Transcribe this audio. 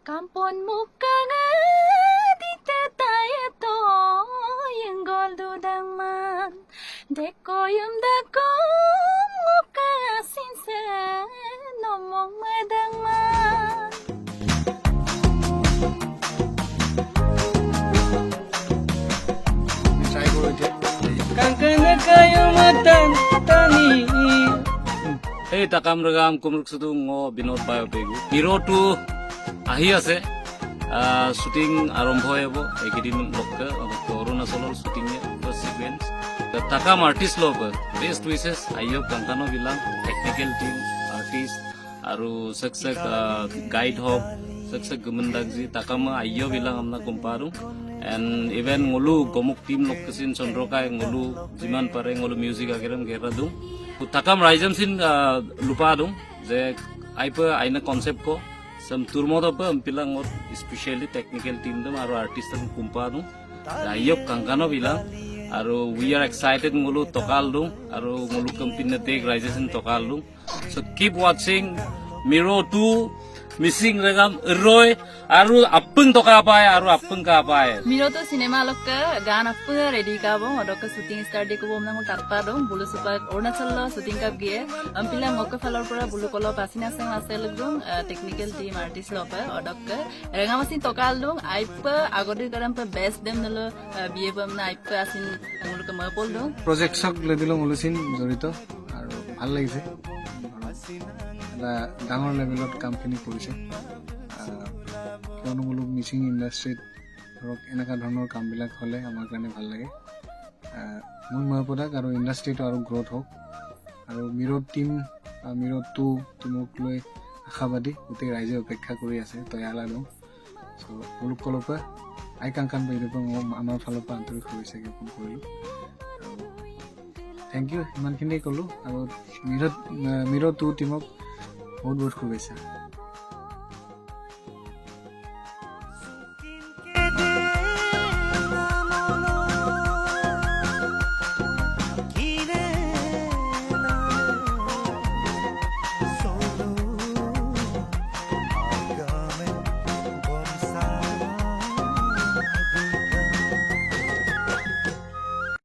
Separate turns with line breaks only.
Kampon mukaga dite tayo to yung goldo daman deko yung dako muka sinse nomong madangman
Kangkana kayo matan tani. Hey takam ragam kumruk sudung ngo binod payo pegu. Hero to ahi ase. Shooting arambho hobo ekidin lokka Arunacholor shooting first sequence. Takam artist log best wishes ayo kangkano bilang technical team artist aru sak guide hob sak gumandagji takam ayo bilang amna kumparu. And even ngulu gomuk team lokasin sondrokai ngulu jiman pare ngulu music agiram gera dung takam raijam sin lupa dung je aipa aina concept ko sam turmodo pa ampilang or especially technical team dum aru artist dum kumpa dung ayok kangkano bilang aru we are excited ngulu tokal dung aru ngulu company tek raijam tokal dung so keep watching Miro 2 Missing regam roy aru appung to ka pae aru appung ka pae
Miro to cinema lokka gan appu ready ka bo odokka shooting start de ko bom nang tarpa dong bulu super Arunachal shooting kap gie ampila ngokka falor pura bulu kolo pasina sang asel dong technical team artist lopa odokka rengamasin tokal dong aipa agodi karam pa best dem nalo bie bam na aipa asin ngulu ka mapol dong
project sak level ngulusin jorito aru ভাল লাগিছে ডাঙৰ লেভেলত কামখিনি কৰিছে কিয়নো বোলো মিচিং ইণ্ডাষ্ট্ৰীত ধৰক এনেকুৱা ধৰণৰ কামবিলাক হ'লে আমাৰ কাৰণে ভাল লাগে মোৰ মহপদাক আৰু ইণ্ডাষ্ট্ৰীটো আৰু গ্ৰ'থ হওক আৰু মিৰো টিম মিৰো 2 টিমক লৈ আশাবাদী গোটেই ৰাইজে অপেক্ষা কৰি আছে তৈয়ালা দিওঁ চ' সৰু কলৰ পৰা আই কাংকান বাইদেউৰ পৰা আমাৰ ফালৰ পৰা আন্তৰিক শুভেচ্ছা জ্ঞাপন কৰিলোঁ থেংক ইউ ইমানখিনি ক'লোঁ আৰু মিৰো 2 টিমক বহুত বহুত শুভেচ্ছা